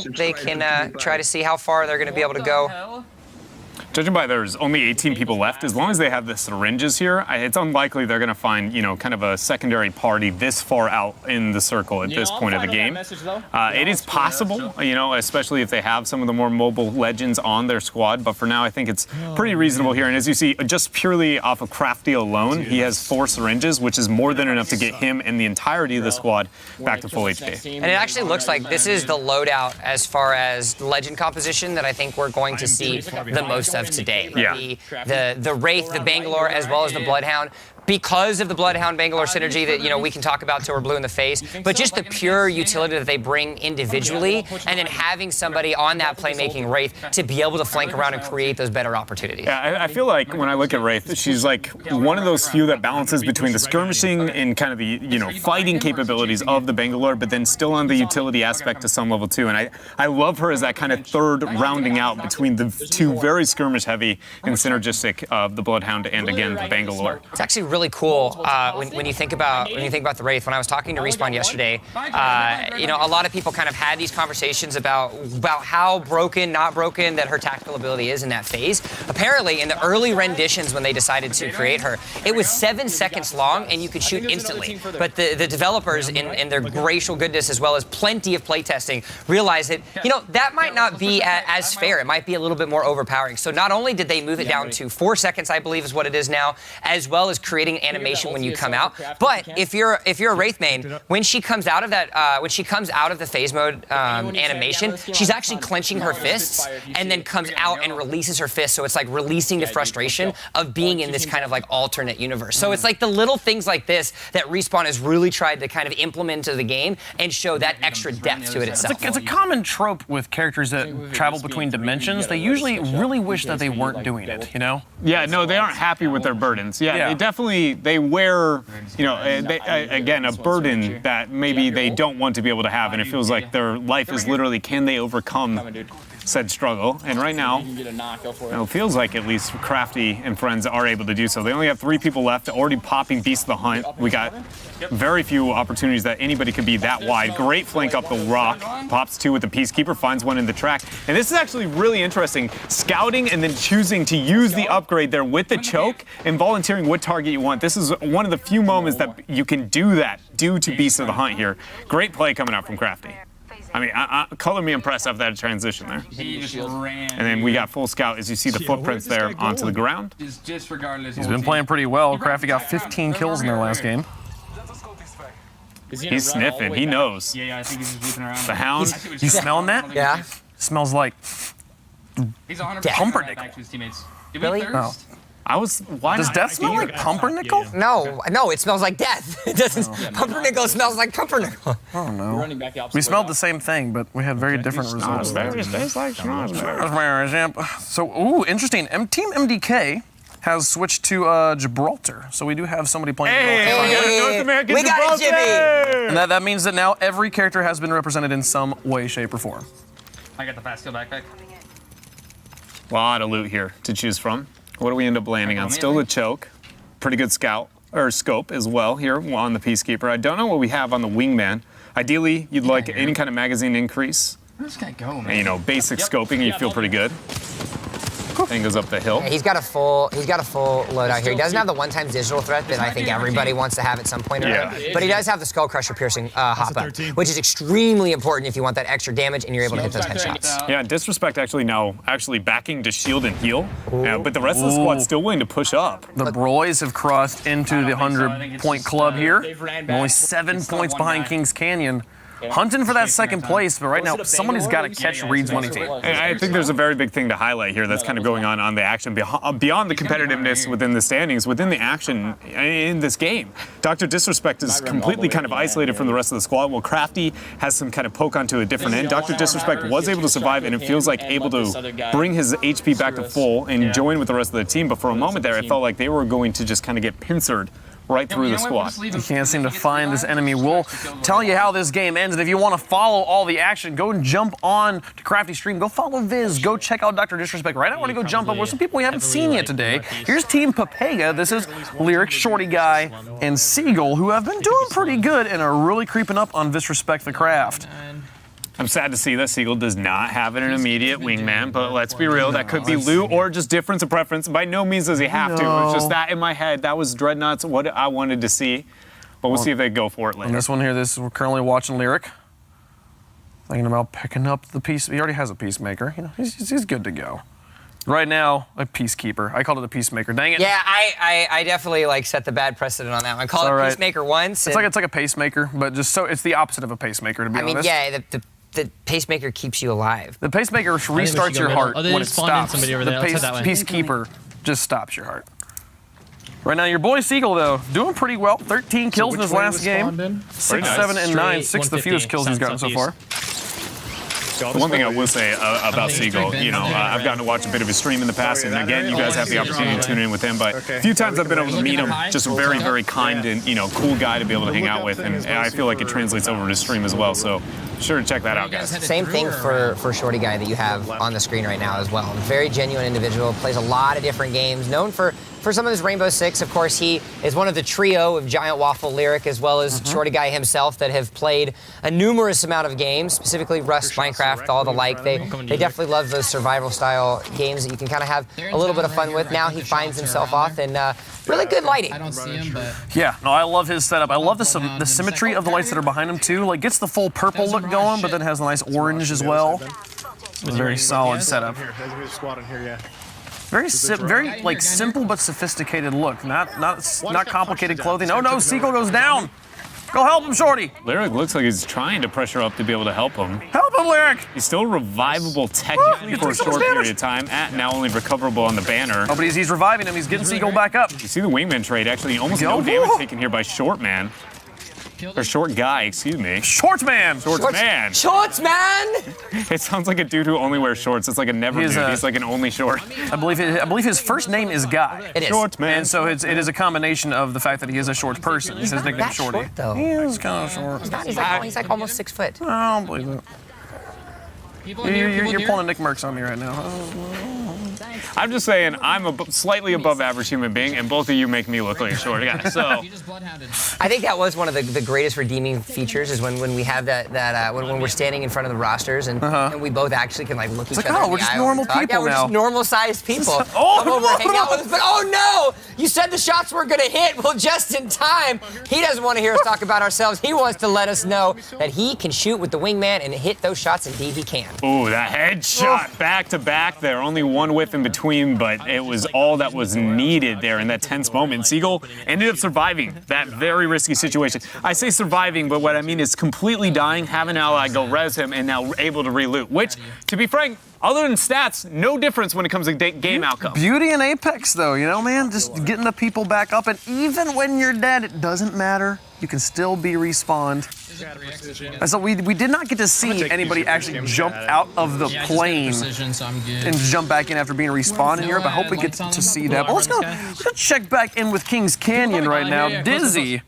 they can try to see how far they're going to be able to go. Judging by there's only 18 people left, as long as they have the syringes here, it's unlikely they're going to find, kind of a secondary party this far out in the circle at this point of the game. It is possible, especially if they have some of the more mobile legends on their squad, but for now I think it's pretty reasonable here. And as you see, just purely off of Crafty alone, he has 4 syringes, which is more than enough to get him and the entirety of the squad back to full HP. And it actually looks like this is the loadout as far as legend composition that I think we're going to see the most of today. The Wraith, the Bangalore, as well as the Bloodhound. Because of the Bloodhound Bangalore synergy that, we can talk about till we're blue in the face, but just the pure utility that they bring individually, and then having somebody on that playmaking Wraith to be able to flank around and create those better opportunities. Yeah, I feel like when I look at Wraith, she's like one of those few that balances between the skirmishing and kind of the, fighting capabilities of the Bangalore, but then still on the utility aspect to some level too. And I love her as that kind of third rounding out between the two very skirmish heavy and synergistic of the Bloodhound and again the Bangalore. It's actually really cool when you think about the Wraith. When I was talking to Respawn yesterday, a lot of people kind of had these conversations about how broken, not broken that her tactical ability is in that phase. Apparently, in the early renditions when they decided to create her, it was 7 seconds long and you could shoot instantly. But the developers, in their gracious goodness as well as plenty of playtesting, realized that that might not be as fair. It might be a little bit more overpowering. So not only did they move it down to 4 seconds, I believe is what it is now, as well as creating animation when you come out. But if you're a Wraith main, when she comes out of that, when she comes out of the phase mode animation, she's actually clenching her fists and then comes out and releases her fists. So it's like releasing the frustration of being in this kind of like alternate universe. So it's like the little things like this that Respawn has really tried to kind of implement into the game and show that extra depth to it itself. It's a common trope with characters that travel between dimensions. They usually really wish that they weren't doing it, Yeah, no, they aren't happy with their burdens. Yeah, they definitely they wear, again, a burden that maybe they don't want to be able to have, and it feels like their life is literally, can they overcome said struggle? And right now, it feels like at least Crafty and friends are able to do so. They only have 3 people left, already popping Beast of the Hunt. We got very few opportunities that anybody could be that wide. Great flank up the rock. Pops 2 with the Peacekeeper, finds one in the track. And this is actually really interesting. Scouting and then choosing to use the upgrade there with the choke and volunteering what target you want. This is one of the few moments that you can do that due to Beast of the Hunt here. Great play coming out from Crafty. I mean, color me impressed after that transition there. He just ran. And then we got full scout as you see the footprints there onto the ground. Just regardless. He's been playing pretty well. Crafty got 15 kills in their last game. He's sniffing. He knows. Yeah, I think he's just whipping around. The hound. You smelling that? Yeah. Smells like He's 100% pumpernickel. back to his teammates. Really? Thirst? Why Does not? death smell like pumpernickel? No, it smells like death. It doesn't. Pumpernickel smells like pumpernickel. I don't know. We smelled the same thing, but we had very different results. Tastes like So, ooh, interesting. Team MDK has switched to Gibraltar, so we do have somebody playing Gibraltar. North American We got it, Gibraltar! And that means that now every character has been represented in some way, shape, or form. I got the fast kill backpack. A lot of loot here to choose from. What do we end up landing on? Still the choke. Pretty good scout, or scope as well here on the Peacekeeper. I don't know what we have on the Wingman. Ideally, you'd like any kind of magazine increase. Where's this guy go, man? And, basic scoping, and you feel pretty good. Thing goes up the hill. Yeah, he's got a full loadout here. He doesn't have the one-time digital threat that I think everybody wants to have at some point or other. But he does have the Skull Crusher piercing hop up, which is extremely important if you want that extra damage and you're able to hit those headshots. Yeah, Disrespect actually now backing to shield and heal, but the rest of the squad's still willing to push up. The Broys have crossed into the 100-point club here. Only 7 points behind Kings Canyon. Hunting for that second place, but right now, somebody's got to catch Reed's money team. And I think there's a very big thing to highlight here that's kind of going on the action, beyond the competitiveness within the standings, within the action in this game. DrDisrespect is completely kind of isolated from the rest of the squad, while Crafty has some kind of poke onto a different end. DrDisrespect was able to survive, and it feels like able to bring his HP back to full and join with the rest of the team, but for a moment there, it felt like they were going to just kind of get pincered right through the squad. You can't seem to find this enemy. We'll tell you how this game ends, and if you want to follow all the action, go and jump on to Crafty Stream. Go follow Viz. Go check out DrDisrespect. Right now, I want to go jump up with some people we haven't seen yet today. Here's Team Papega. This is Lyric, Shorty Guy, and Seagull, who have been doing pretty good and are really creeping up on Disrespect the Craft. I'm sad to see that Seagull does not have an immediate wingman, but let's be real, that could be loot or just difference of preference. By no means does he have to. It's just that in my head, that was Dreadnoughts, what I wanted to see. But we'll see if they go for it later. And this one here, we're currently watching Lyric. Thinking about picking up the piece. He already has a Peacemaker. You know, he's good to go. Right now, a Peacekeeper. I called it a Peacemaker. Dang it. Yeah, I definitely like set the bad precedent on that one. I called it Peacemaker once. It's like a pacemaker, but just so it's the opposite of a pacemaker, to be honest. Yeah, the pacemaker keeps you alive. The pacemaker restarts your heart when it stops. The Peacekeeper Peacekeeper just stops your heart. Right now, your boy Seagull, though, doing pretty well. 13 kills in his last game. 6, 7, and 9. 6 the fewest kills he's gotten so far. The one thing I will say about Seagull, you know, I've gotten to watch a bit of his stream in the past, and again, you guys have the opportunity to tune in with him, but a few times I've been able to meet him, just a very, very kind and, you know, cool guy to be able to hang out with, and I feel like it translates over to stream as well, so sure to check that out, guys. Same thing for Shorty Guy that you have on the screen right now as well. Very genuine individual, plays a lot of different games, known for some of his Rainbow Six. Of course, he is one of the trio of Giant Waffle, Lyric, as well as Shorty Guy himself that have played a numerous amount of games, specifically Rust, Minecraft, all the like. They definitely love those survival-style games that you can kind of have a little bit of fun with. Now he finds himself off in really good lighting. I don't see him, but... Yeah, no, I love his setup. I love the symmetry of the lights that are behind him, too. Like, gets the full purple look going, but then has a nice orange as well. It's a very solid setup. Very like simple but sophisticated look. Not complicated clothing. Oh no, Seagull goes down. Go help him, Shorty. Lyric looks like he's trying to pressure up to be able to help him. Help him, Lyric. He's still revivable technically for a short period of time, now only recoverable on the banner. Oh, but he's reviving him. He's getting Seagull back up. You see the wingman trade, actually almost no damage taken here by Short Man. Or Short Guy, excuse me. Shorts Man. Shorts Man. Shorts Man. It sounds like a dude who only wears shorts. It's like a never dude. He's like an only short. I believe his first name is Guy. It is. Short Man. And so it is a combination of the fact that he is a short person. His nickname Shorty. Short, though. He is kind of short. He's like almost 6 foot. I don't believe it. You're pulling a Nick Merckx on me right now. I'm just saying I'm a slightly above average human being, and both of you make me look like a short guy. So I think that was one of the greatest redeeming features is when we have when we're standing in front of the rosters and we both actually can like look each other in the eye. We're just normal people now. We're just normal-sized people. Come over and hang out with us. But oh no, you said the shots were gonna hit. Well, just in time. He doesn't want to hear us talk about ourselves. He wants to let us know that he can shoot with the wingman and hit those shots. Indeed, he can. Ooh, that headshot back to back there. Only one whiff in between, but it was all that was needed there in that tense moment. Seagull ended up surviving that very risky situation. I say surviving, but what I mean is completely dying, have an ally go res him, and now able to re-loot, which, to be frank, other than stats, no difference when it comes to game outcome. Beauty in Apex, though, you know, man? Just getting the people back up, and even when you're dead, it doesn't matter. You can still be respawned. And so we did not get to see anybody actually jump out of the plane and jump back in after being respawned in Europe. I hope we get to see that. But let's go check back in with Kings Canyon right now. Dizzy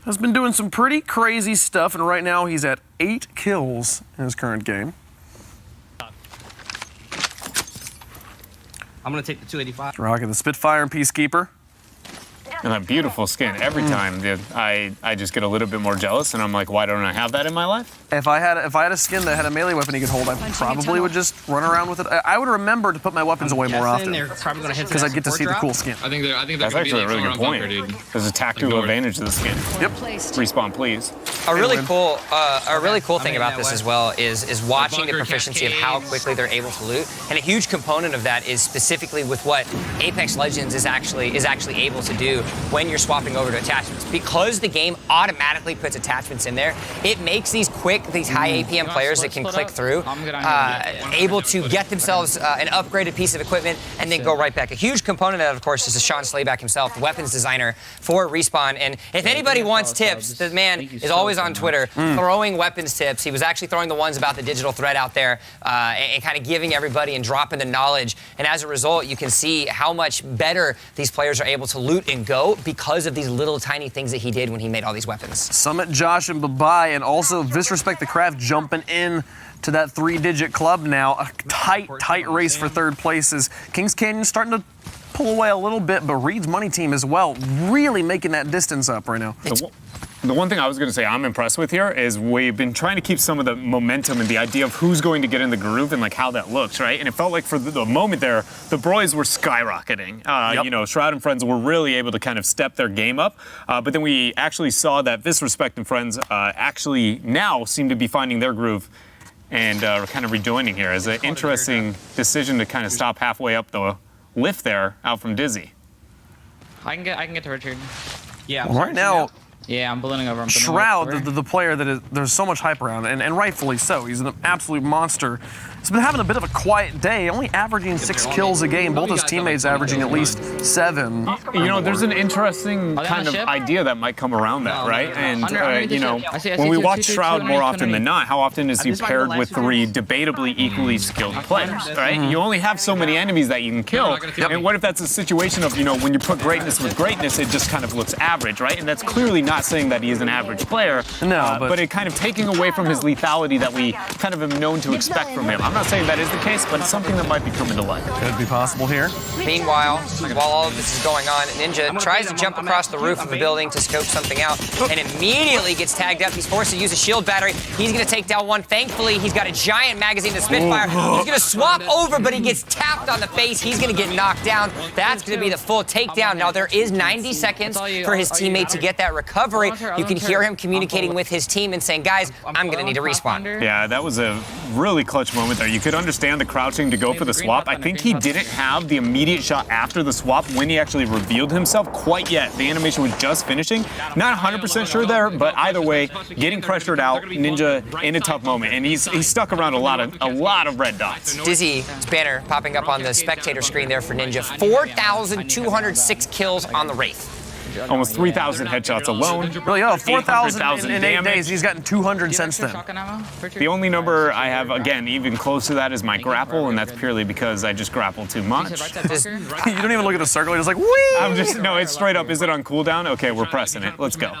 has been doing some pretty crazy stuff, and right now he's at 8 kills in his current game. I'm gonna take the 285. Rocking the Spitfire and Peacekeeper. And that beautiful skin. Every time I just get a little bit more jealous, and I'm like, why don't I have that in my life? If I had a skin that had a melee weapon he could hold, I probably would just run around with it. I would remember to put my weapons away more often because I'd get to see the cool skin. I think That's actually a really good point. There's a tactical advantage to the skin. Yep. Respawn, please. A really cool thing about this as well is watching the proficiency of how quickly they're able to loot, and a huge component of that is specifically with what Apex Legends is actually able to do when you're swapping over to attachments. Because the game automatically puts attachments in there, it makes these high APM players that can click through able to get themselves an upgraded piece of equipment and then go right back. A huge component of that, of course, is Sean Slayback himself, the weapons designer for Respawn. And if anybody wants tips, the man is always on Twitter throwing weapons tips. He was actually throwing the ones about the digital thread out there and kind of giving everybody and dropping the knowledge. And as a result, you can see how much better these players are able to loot and go because of these little tiny things that he did when he made all these weapons. Summit Josh and Babai, and also Disrespect the Craft jumping in to that 3-digit club now. A tight race for third places. Kings Canyon starting to pull away a little bit, but Reed's money team as well, really making that distance up right now. The one thing I was going to say I'm impressed with here is we've been trying to keep some of the momentum and the idea of who's going to get in the groove and like how that looks, right? And it felt like for the moment there, the Broys were skyrocketing. You know, Shroud and friends were really able to kind of step their game up. But then we actually saw that DrDisrespect and friends actually now seem to be finding their groove and kind of rejoining here. It's an interesting decision to kind of stop halfway up the lift there out from Dizzy. I can get to Richard. Yeah. Well, right now. Yeah, I'm ballooning over. Shroud, the player that there's so much hype around, and rightfully so. He's an absolute monster. He's been having a bit of a quiet day, only averaging 6 kills a game. Both his teammates averaging at least 7. You know, there's an interesting kind of idea that might come around that, right? And, you know, when we watch Shroud more often than not, how often is he paired with 3 debatably equally skilled players, right? You only have so many enemies that you can kill. And what if that's a situation of, you know, when you put greatness with greatness, it just kind of looks average, right? And that's clearly not saying that he is an average player. No, but it kind of taking away from his lethality that we kind of have known to expect from him. I'm not saying that is the case, but it's something that might be coming to light. Could be possible here. Meanwhile, while all of this is going on, Ninja tries to jump across the roof of the building to scope something out and immediately gets tagged up. He's forced to use a shield battery. He's going to take down one. Thankfully, he's got a giant magazine to Spitfire. He's going to swap over, but he gets tapped on the face. He's going to get knocked down. That's going to be the full takedown. Now, there is 90 seconds for his teammate to get that recovery. You can hear him communicating with his team and saying, guys, I'm going to need to respawn. Yeah, that was a really clutch moment there. You could understand the crouching to go for the swap. I think he didn't have the immediate shot after the swap when he actually revealed himself quite yet. The animation was just finishing. Not 100% sure there, but either way, getting pressured out, Ninja in a tough moment, and he's stuck around a lot of red dots. Dizzy's banner popping up on the spectator screen there for Ninja. 4,206 kills on the Wraith. Almost 3,000 headshots alone. Really, 4,000 in 8 days. He's gotten 200 since then. The only number I have, again, even close to that is my grapple, and that's purely because I just grapple too much. You don't even look at the circle. You're just like, whee! No, it's straight up. Is it on cooldown? Okay, we're pressing it. Let's go.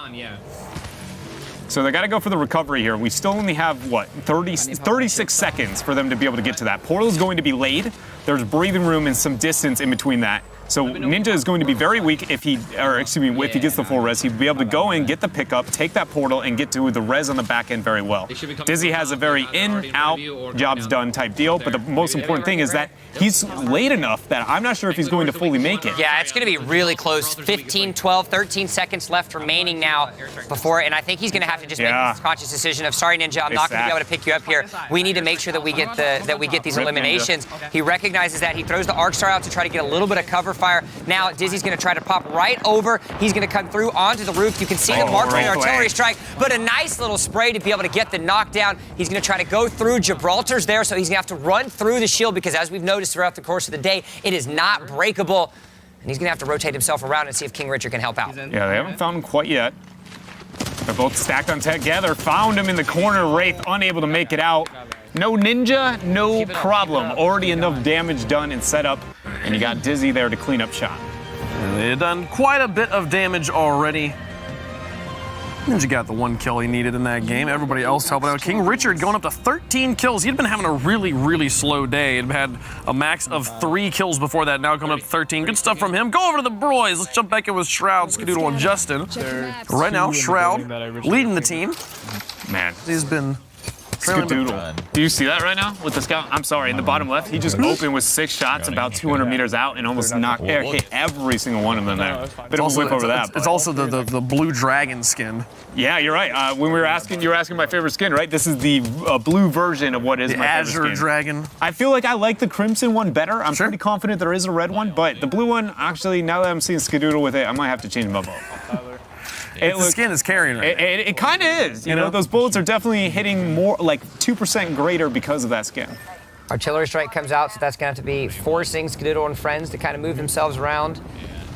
So they got to go for the recovery here. We still only have, what, 36 seconds for them to be able to get to that. Portal is going to be laid. There's breathing room and some distance in between that. So Ninja is going to be very weak if he gets the full res. He'll be able to go in, get the pickup, take that portal, and get to the res on the back end very well. Dizzy has a very in, out, jobs done type deal, but the most important thing is that he's late enough that I'm not sure if he's going to fully make it. Yeah, it's going to be really close. 15, 12, 13 seconds left remaining now before, and I think he's going to have to just make this conscious decision of, sorry, Ninja, I'm not going to be able to pick you up here. We need to make sure that we get these eliminations. He recognizes that. He throws the arc star out to try to get a little bit of cover fire. Now Dizzy's going to try to pop right over. He's going to come through onto the roof. You can see the mark from the artillery strike, but a nice little spray to be able to get the knockdown. He's going to try to go through. Gibraltar's there, so he's going to have to run through the shield because, as we've noticed throughout the course of the day, it is not breakable. And he's going to have to rotate himself around and see if King Richard can help out. Yeah, they haven't found him quite yet. They're both stacked on together. Found him in the corner. Wraith unable to make it out. No Ninja, no problem. Already enough damage done and set up. And you got Dizzy there to clean up shop. And they had done quite a bit of damage already. Ninja got the 1 kill he needed in that game. Everybody else helping out. King Richard going up to 13 kills. He'd been having a really, really slow day. He'd had a max of 3 kills before that. Now coming up to 13. Good stuff from him. Go over to the Broys. Let's jump back in with Shroud, Skadoodle, and Justin. Right now, Shroud leading the team. Man, he's been... Skadoodle. Do you see that right now with the scout? I'm sorry, in the bottom left, he just opened with 6 shots about 200 meters out and almost hit every single one of them there. Bit of a whip over that. It's also the blue dragon skin. Yeah, you're right. When we were asking, you were asking my favorite skin, right? This is the blue version of what is my favorite skin. Azure dragon. I feel like I like the crimson one better. I'm pretty confident there is a red one, but the blue one, actually, now that I'm seeing Skadoodle with it, I might have to change my vote. The skin is carrying right. It kind of is. You know, those bullets are definitely hitting more, like 2% greater because of that skin. Artillery strike comes out, so that's going to have to be forcing Skadoodle and friends to kind of move themselves around.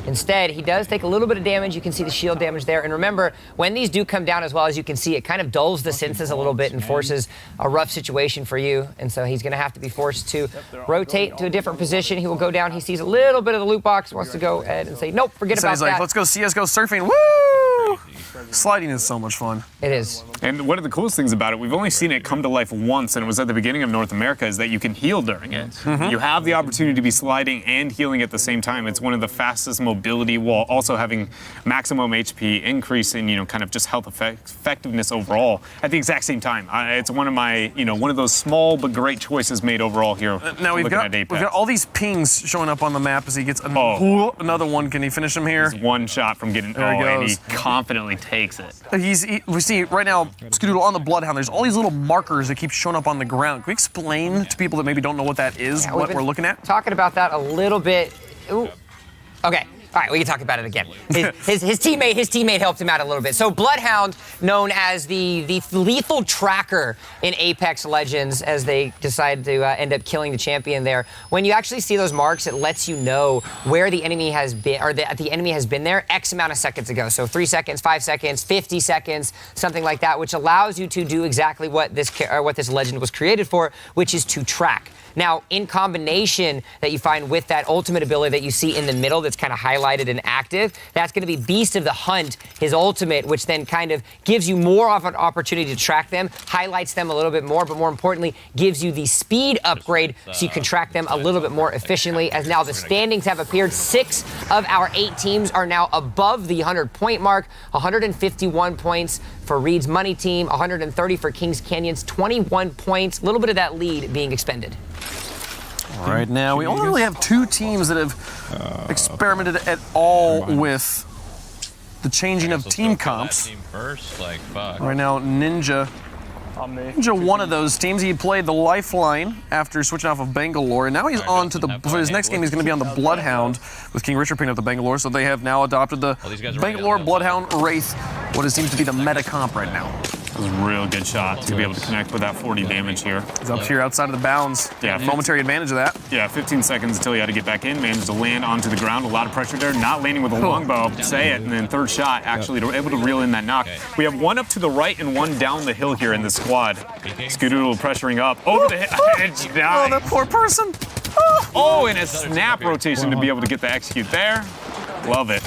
Instead, he does take a little bit of damage. You can see the shield damage there. And remember, when these do come down as well, as you can see, it kind of dulls the senses a little bit and forces a rough situation for you. And so he's going to have to be forced to rotate to a different position. He will go down. He sees a little bit of the loot box, wants to go ahead and say, nope, forget about that. He's like, let's go CSGO surfing. Woo! Sliding is so much fun. It is. And one of the coolest things about it, we've only seen it come to life once, and it was at the beginning of North America, is that you can heal during it. You have the opportunity to be sliding and healing at the same time. It's one of the fastest mobility while also having maximum HP, increase in, kind of just health effectiveness overall at the exact same time. It's one of my, one of those small but great choices made overall here. Now we've got all these pings showing up on the map as he gets another one. Can he finish him here? He's one shot from getting and he confidently takes it. We see right now, Skadoodle on the Bloodhound, there's all these little markers that keep showing up on the ground. Can we explain to people that maybe don't know what that is, what we're looking at? Talking about that a little bit. Ooh. Okay. All right, we can talk about it again. His teammate helped him out a little bit. So Bloodhound, known as the lethal tracker in Apex Legends, as they decide to end up killing the champion there. When you actually see those marks, it lets you know where the enemy has been, or the enemy has been there X amount of seconds ago. So 3 seconds, 5 seconds, 50 seconds, something like that, which allows you to do exactly what this legend was created for, which is to track. Now, in combination that you find with that ultimate ability that you see in the middle that's kind of highlighted and active, that's going to be Beast of the Hunt, his ultimate, which then kind of gives you more of an opportunity to track them, highlights them a little bit more, but more importantly, gives you the speed upgrade so you can track them a little bit more efficiently. As now the standings have appeared, 6 of our 8 teams are now above the 100-point mark, 151 points for Reed's Money team, 130 for Kings Canyon's, 21 points, a little bit of that lead being expended. Right now, we only really have 2 teams that have experimented at all with the changing of team comps. Right now, Ninja, one of those teams. He played the Lifeline after switching off of Bangalore, and now he's on to for his next game, he's going to be on the Bloodhound with King Richard picking up the Bangalore, so they have now adopted the Bangalore Bloodhound Wraith, what it seems to be the meta comp right now. It was a real good shot to be able to connect with that 40 damage here. He's up here outside of the bounds. Yeah, momentary advantage of that. Yeah, 15 seconds until he had to get back in. Managed to land onto the ground. A lot of pressure there. Not landing with a longbow. Say it. And then third shot, actually able to reel in that knock. We have one up to the right and one down the hill here in this squad. Skadoodle pressuring up. Over the edge. Oh, that poor person. Oh, and a snap rotation to be able to get the execute there. Love it.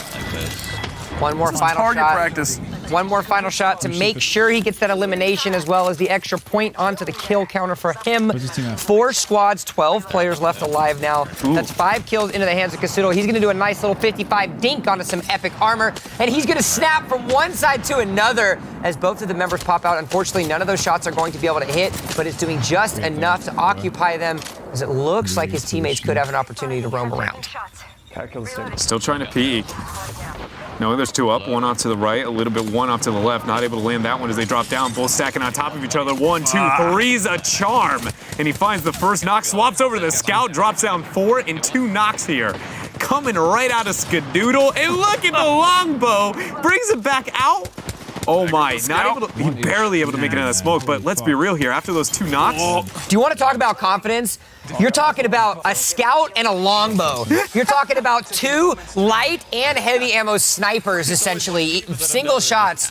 One more final target shot. practice. One more final shot to make sure he gets that elimination, as well as the extra point onto the kill counter for him. 4 squads, 12 players left alive now. That's 5 kills into the hands of Skadoodle. He's going to do a nice little 55 dink onto some epic armor, and he's going to snap from one side to another as both of the members pop out. Unfortunately, none of those shots are going to be able to hit, but it's doing just enough to occupy them, as it looks like his teammates could have an opportunity to roam around. Still trying to peek. No, there's 2 up, one off to the right, a little bit one off to the left. Not able to land that one as they drop down, both stacking on top of each other. 1, 2, 3's a charm. And he finds the first knock, swaps over to the scout, drops down 4 and 2 knocks here. Coming right out of Skadoodle, and look at the longbow, brings it back out. Oh my, not able to, he barely able to make it out of the smoke, but let's be real here, after those 2 knocks. Do you want to talk about confidence? You're talking about a scout and a longbow. You're talking about 2 light and heavy ammo snipers, essentially, single shots.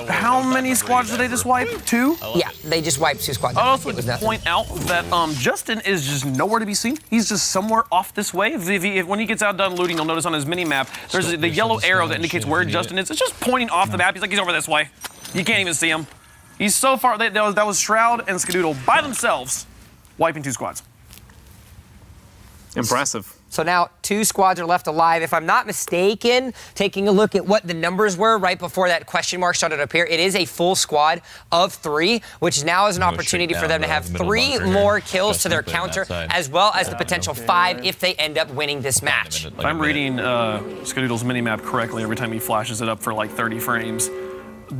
How many squads did they just wipe? 2? Yeah, they just wiped 2 squads. I also like to point out that Justin is just nowhere to be seen. He's just somewhere off this way. When he gets out done looting, you'll notice on his mini-map, there's the yellow arrow that indicates where Justin is. It's just pointing off the map. He's like, he's over this way. You can't even see him. He's so far, that was Shroud and Skadoodle by themselves, wiping 2 squads. Impressive. So now 2 squads are left alive. If I'm not mistaken, taking a look at what the numbers were right before that question mark started to appear, it is a full squad of 3, which now is an opportunity for them to have 3 more kills to their counter, as well as the potential 5 if they end up winning this match. If I'm reading Skadoodle's minimap correctly, every time he flashes it up for like 30 frames,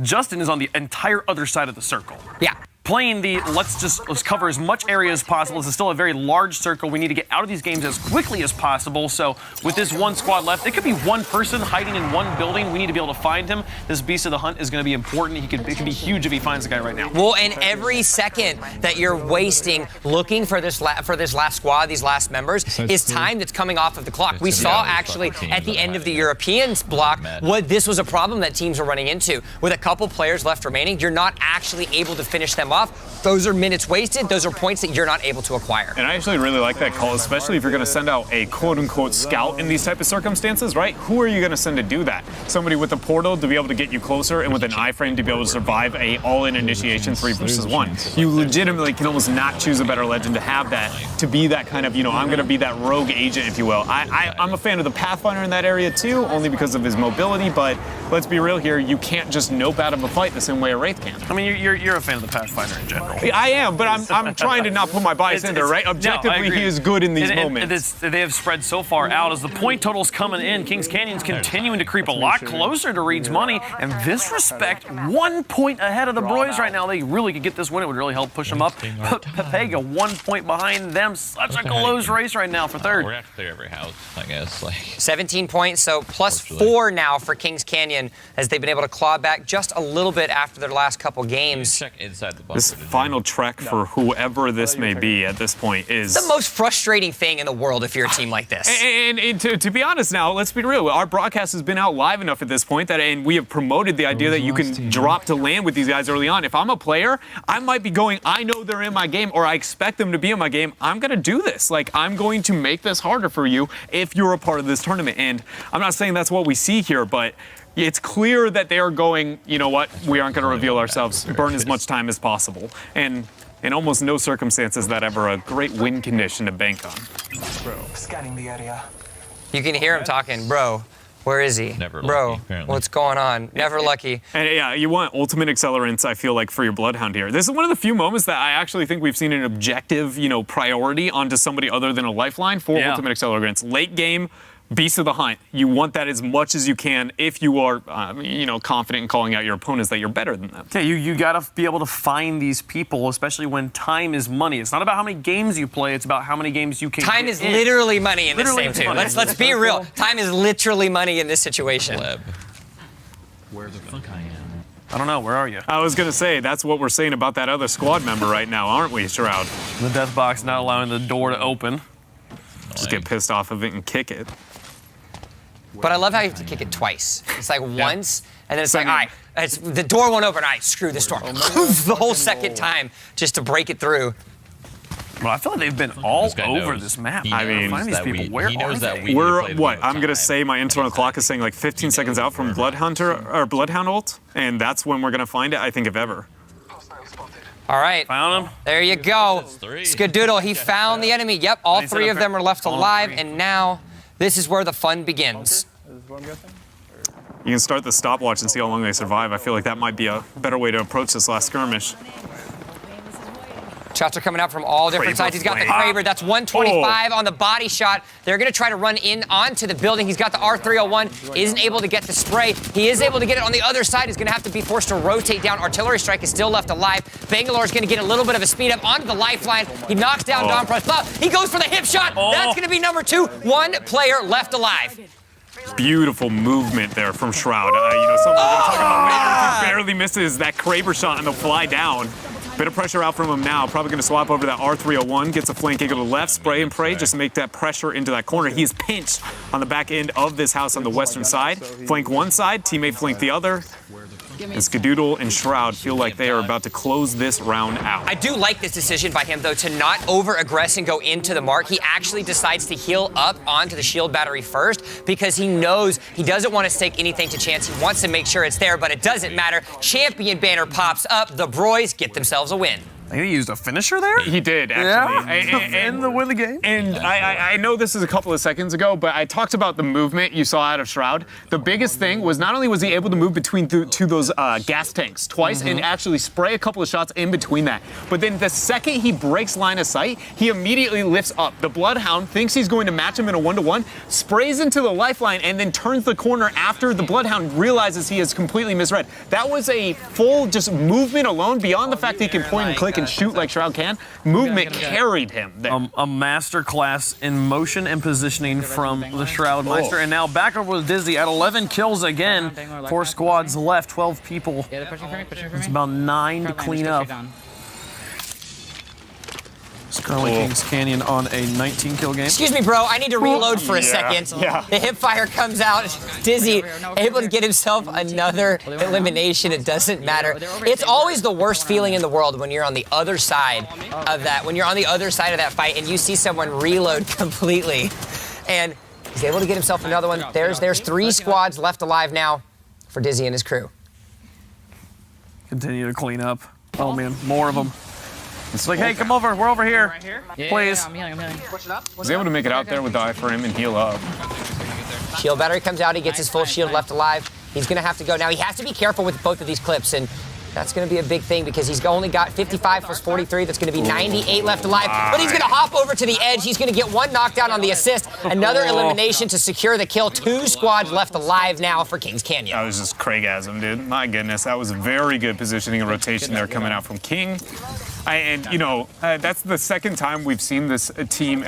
Justin is on the entire other side of the circle. Yeah. Playing the let's cover as much area as possible. This is still a very large circle. We need to get out of these games as quickly as possible. So with this 1 squad left, it could be 1 person hiding in 1 building. We need to be able to find him. This Beast of the Hunt is going to be important. It could be huge if he finds the guy right now. Well, and every second that you're wasting looking for this last squad, these last members, is time that's coming off of the clock. We saw actually at the end of the European block what this was a problem that teams were running into. With a couple players left remaining, you're not actually able to finish them off. off, those are minutes wasted. Those are points that you're not able to acquire. And I actually really like that call, especially if you're going to send out a quote-unquote scout in these type of circumstances, right? Who are you going to send to do that? Somebody with a portal to be able to get you closer, and with an iframe to be able to survive a all-in initiation 3 versus 1. You legitimately can almost not choose a better legend to have that, to be that kind of, I'm going to be that rogue agent, if you will. I'm a fan of the Pathfinder in that area too, only because of his mobility, but let's be real here, you can't just nope out of a fight the same way a Wraith can. I mean, you're a fan of the Pathfinder in general. I am, but I'm trying to not put my bias in there, right? Objectively, he is good in these moments. They have spread so far out as the point total's coming in. Kings Canyon's continuing to creep a lot closer to Reed's money, and DrDisrespect 1 point ahead of the Broys right now. They really could get this win. It would really help push them up. But Pepega 1 point behind them. Such a close race right now for third. We're gonna have to clear every house, I guess. 17 points, so +4 now for Kings Canyon as they've been able to claw back just a little bit after their last couple games. Check inside the bunker. This final trek for whoever this may be at this point is the most frustrating thing in the world if you're a team like this. And to be honest now, let's be real. Our broadcast has been out live enough at this point that, and we have promoted the idea that you can drop to land with these guys early on. If I'm a player, I might be going, I know they're in my game, or I expect them to be in my game. I'm going to do this. I'm going to make this harder for you if you're a part of this tournament. And I'm not saying that's what we see here, but it's clear that they are going, you know what, we aren't going to reveal ourselves, burn as much time as possible. And in almost no circumstances is that ever a great win condition to bank on. Scanning the area. You can hear him talking, bro. Where is he? Never bro, lucky, apparently. what's going on? Never lucky. And yeah, you want ultimate accelerants, I feel like, for your Bloodhound here. This is one of the few moments that I actually think we've seen an objective, priority onto somebody other than a lifeline for ultimate accelerants. Late game, Beast of the Hunt. You want that as much as you can if you are, confident in calling out your opponents that you're better than them. Yeah, you got to be able to find these people, especially when time is money. It's not about how many games you play, it's about how many games you can Time get is in. literally money in Literally this game, too. money. Let's be real. Time is literally money in this situation. Where the fuck I am? I don't know, where are you? I was going to say, that's what we're saying about that other squad member right now, aren't we, Shroud? The death box not allowing the door to open. Just get pissed off of it and kick it. But I love how you have to kick it twice. It's like once, and then it's like, all right, the door won't open. All right, screw this door. The whole second time just to break it through. Well, I feel like they've been all This guy over knows. this map. He I mean, find these that people. we- Where he knows are that they? we- We're, played what, the I'm going to time. say my internal clock is saying 15 seconds out from Bloodhound ult, and that's when we're going to find it, I think, if ever. All right. Found him. There you go. three. Skadoodle, he found the enemy. Yep, all He said three a of them are left all alive, three. and now this is where the fun begins. You can start the stopwatch and see how long they survive. I feel like that might be a better way to approach this last skirmish. Shots are coming out from all different Kraber sides. He's got the flame. Kraber. That's 125 on the body shot. They're going to try to run in onto the building. He's got the R301. Isn't able to get the spray. He is able to get it on the other side. He's going to have to be forced to rotate down. Artillery strike is still left alive. Bangalore is going to get a little bit of a speed up onto the lifeline. He knocks down Don Price. He goes for the hip shot. That's going to be number 2. One player left alive. Beautiful movement there from Shroud. Something we're going to talk about later. He barely misses that Kraber shot and they'll fly down. Bit of pressure out from him now. Probably going to swap over that R301. Gets a flank angle to the left. Spray and pray. Just make that pressure into that corner. He is pinched on the back end of this house on the western side. Flank one side. Teammate flank the other. And Skadoodle and Shroud feel like they are about to close this round out. I do like this decision by him, though, to not over-aggress and go into the mark. He actually decides to heal up onto the shield battery first because he knows he doesn't want to stake anything to chance. He wants to make sure it's there, but it doesn't matter. Champion banner pops up. The Broys get themselves a win. I think he used a finisher there? He did, actually. Yeah, and win the game. And I know this is a couple of seconds ago, but I talked about the movement you saw out of Shroud. The biggest thing was not only was he able to move between two those gas tanks twice and actually spray a couple of shots in between that, but then the second he breaks line of sight, he immediately lifts up. The Bloodhound thinks he's going to match him in a one-to-one, sprays into the lifeline, and then turns the corner after the Bloodhound realizes he has completely misread. That was a full just movement alone, beyond the fact that he can point and click and shoot like Shroud can. Movement carried him there. A master class in motion and positioning from the Shroud Meister. And now back over with Dizzy at 11 kills again. 4 squads left, 12 people. Yeah, they're pushing for me, pushing for me. It's about 9 to clean up. Currently Kings Canyon on a 19-kill game. Excuse me, bro. I need to reload for a second. Yeah. The hip fire comes out. Dizzy able to get himself another elimination. It doesn't matter. It's always the worst feeling in the world when you're on the other side of that. When you're on the other side of that fight and you see someone reload completely, and he's able to get himself another one. There's 3 squads left alive now for Dizzy and his crew. Continue to clean up. Oh man, more of them. It's like, hey, come over. We're over here. Please. I'm healing. He's able to make it out there with the eye for him and heal up. Shield battery comes out. He gets his full shield left alive. He's going to have to go. Now, he has to be careful with both of these clips, and that's going to be a big thing because he's only got 55 plus 43. That's going to be 98 left alive. But he's going to hop over to the edge. He's going to get 1 knockdown on the assist. Another elimination to secure the kill. 2 squads left alive now for Kings Canyon. That was just Craigasm, dude. My goodness, that was very good positioning and rotation there coming out from King. That's the second time we've seen this team,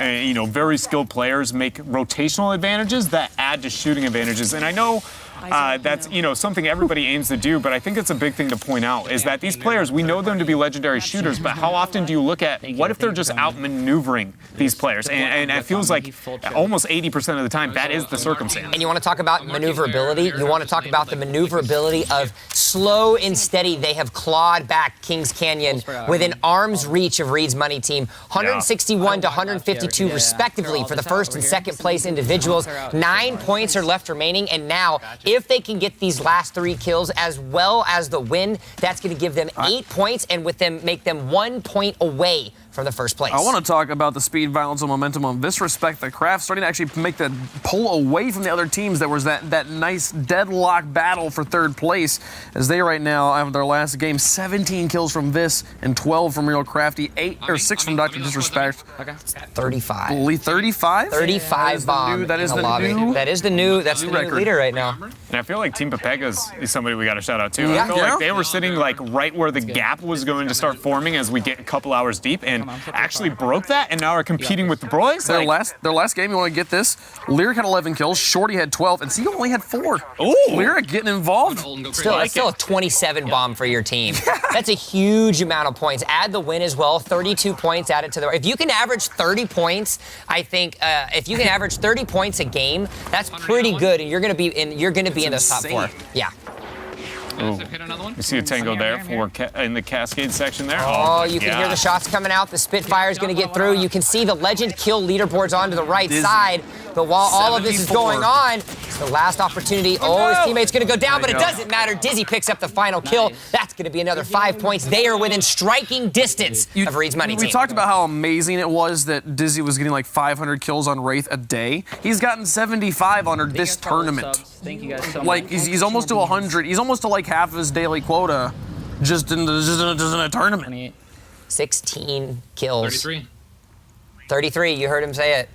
very skilled players make rotational advantages that add to shooting advantages. And I know that's, something everybody aims to do, but I think it's a big thing to point out is that these players, we know them to be legendary shooters, but how often do you look at what if they're just outmaneuvering these players? And it feels like almost 80% of the time that is the circumstance. And you want to talk about maneuverability? You want to talk about the maneuverability of slow and steady. They have clawed back Kings Canyon within arm's reach of Reed's Money team. 161 to 152 respectively for the first and second place individuals. 9 points are left remaining, and now if they can get these last 3 kills as well as the win, that's going to give them 8 points and with them make them 1 point away from the first place. I want to talk about the speed, violence, and momentum of DrDisrespect. The Craft starting to actually make that pull away from the other teams. There was that nice deadlock battle for 3rd place as they right now have their last game 17 kills from Vis and 12 from Real Crafty, 6 from DrDisrespect. Okay. 35. Only 35? 35 bomb. That is the new record. Leader right now. And I feel like Team Papega's is somebody we got to shout out too. Yeah. I feel like they were sitting like right where the gap was going to start forming as we get a couple hours deep, and actually broke that, and now are competing with the boys. Their last game, you want to get this? Lyric had 11 kills, Shorty had 12, and Seagull only had 4. Ooh. Lyric getting involved. Still a 27 bomb for your team. That's a huge amount of points. Add the win as well. 32 points added to the. If you can average 30 points, I think if you can average 30 points a game, that's pretty good, and you're going to be in the top 4. Yeah. Ooh. You see a tango there in the Cascade section there. Oh, you can hear the shots coming out. The Spitfire is going to get through. You can see the legend kill leaderboards onto the right side. But while all of this is going on, it's the last opportunity. Oh, his teammate's going to go down, but it doesn't matter. Dizzy picks up the final kill. That's going to be another 5 points. They are within striking distance of Reed's Money team. We talked about how amazing it was that Dizzy was getting like 500 kills on Wraith a day. He's gotten 75 on her this tournament. Thank you guys so much. Like he's almost to 100. He's almost to like half of his daily quota, just in a tournament. 16 kills. 33. You heard him say it.